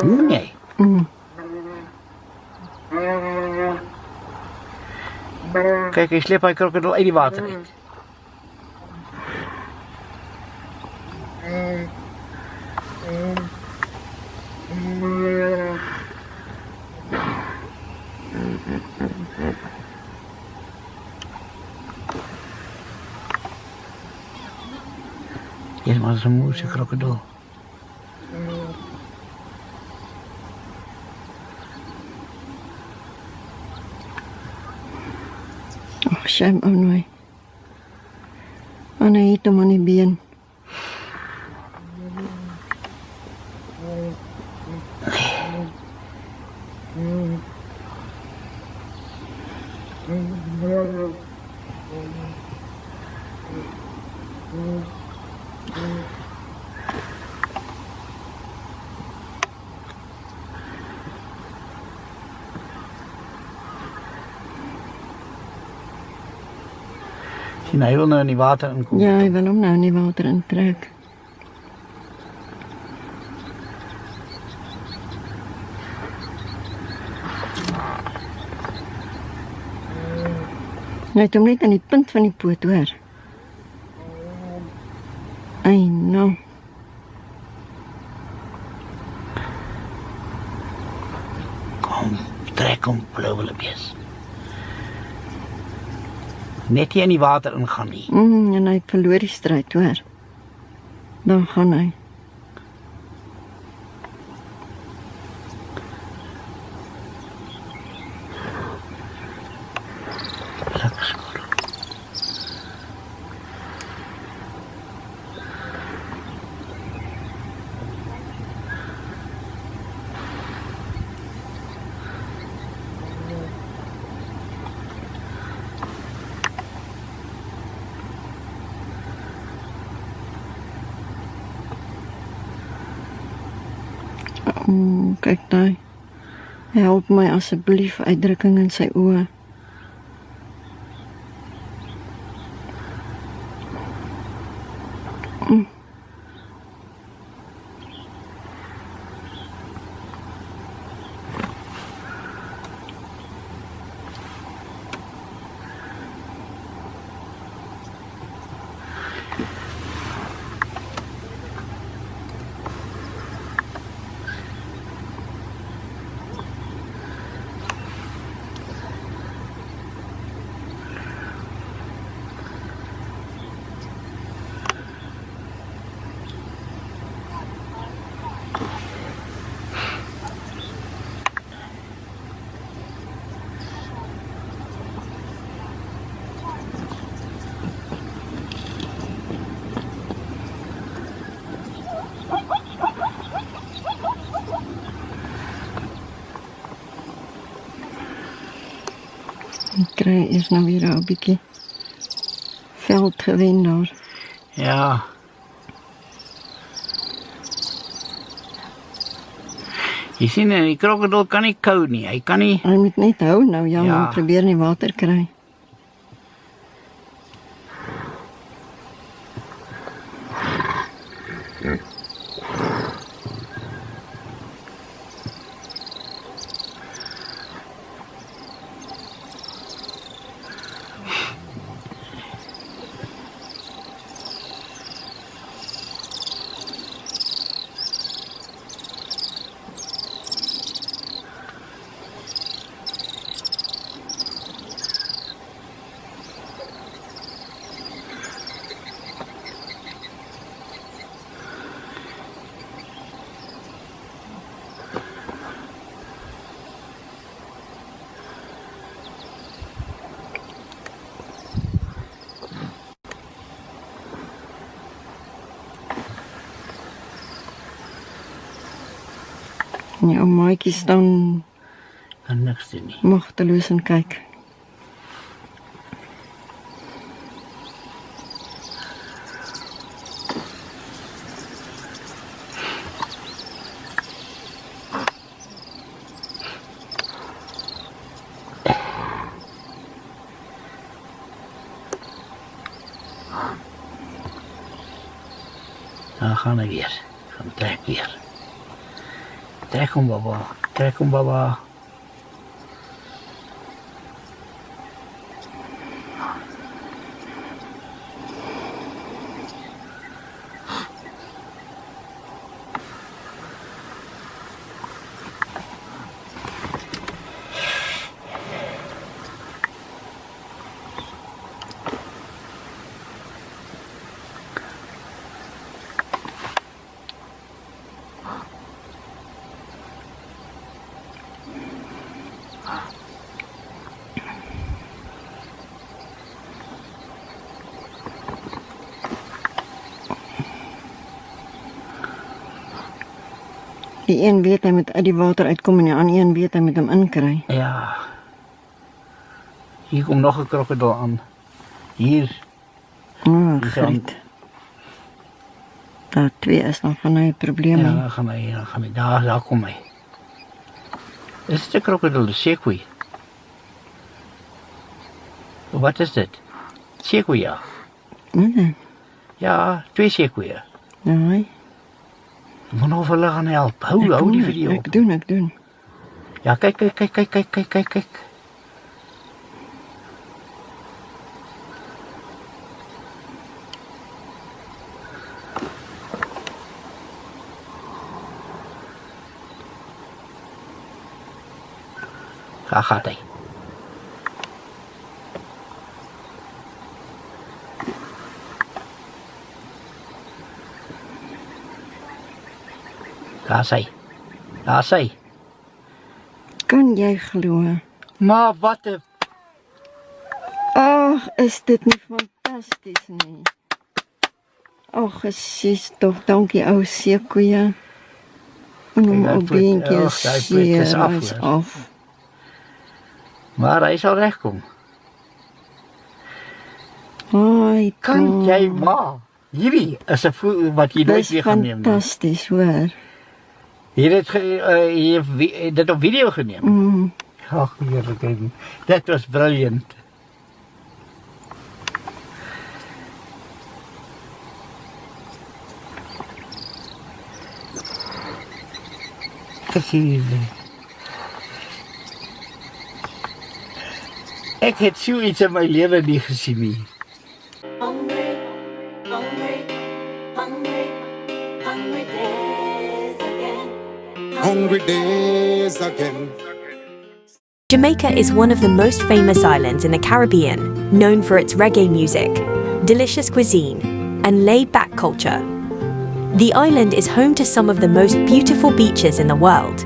Hoe nie? Kyk, hy sleep hy krokodil uit die water uit. Hier maar so 'n moeë krokodil. Ag, shame ou nooi. En hy het hom aan die been. Sien, hy wil nou in die water inkom. Ja, hy wil hom nou in die water intrek. Hy het hom net aan die punt van die poot, hoor. Ai, nou. Kom, trek hom, blauwe bees. Net hier in die water ingaan nie. En hy verloor die stryd, hoor. Dan gaan hy. Lekker skoor. Kyk daai. Help my asseblief, uitdrukking in sy oë. Ek kry eers nou weer 'n bietjie veld gewen daar. Ja. Jy sien, die krokodil kan nie kou nie. Hy kan nie. Hy moet net hou nou, ja, Ja. maar probeer nie water kry. En jou maatjie staan Kan niks doen nie. magteloos en kyk. Dan gaan hy weer. Gaan trek weer. Trek hom baba. Trek hom baba. Die een weet hy moet uit die water uitkom en die ander een weet hy moet hom inkry. Ja. Hier kom nog 'n krokodil aan. Hier. Oh, Hier gaan- great. Daar twee is dan gaan hy 'n probleem Ja, hê. dan gaan hy. Daar kom hy. Is dit 'n krokodil? Dis sekoe. Wat is dit? Sekoe, ja. Nee, Ja, 2 sekoe. nee. Moet of hulle gaan help. Hou die video op. Ek doen. Ja, kyk. Daar gaat hy. Daar is hy. Kan jy glo? Maar wat 'n Ag, is dit nie fantasties nie? Ag, Jesus tog, dankie ou seekoeie. En hom Kijk, ou dat voet- beentjie ag, daai voet is af, is hoor. af. Maar hy sal regkom. Ai, Kan jy maar. Hierdie is 'n voet wat jy nooit Dis weer gaan neem nie. fantasties, hoor. Hier het jy dit op video geneem. Ag, heerlik. Dit was brilliant. Ek het so iets in my lewe nie gesien nie. Hungry, hungry, hungry, hungry days again. Hungry days again. Jamaica is one of the most famous islands in the Caribbean, known for its reggae music, delicious cuisine, and laid-back culture. The island is home to some of the most beautiful beaches in the world.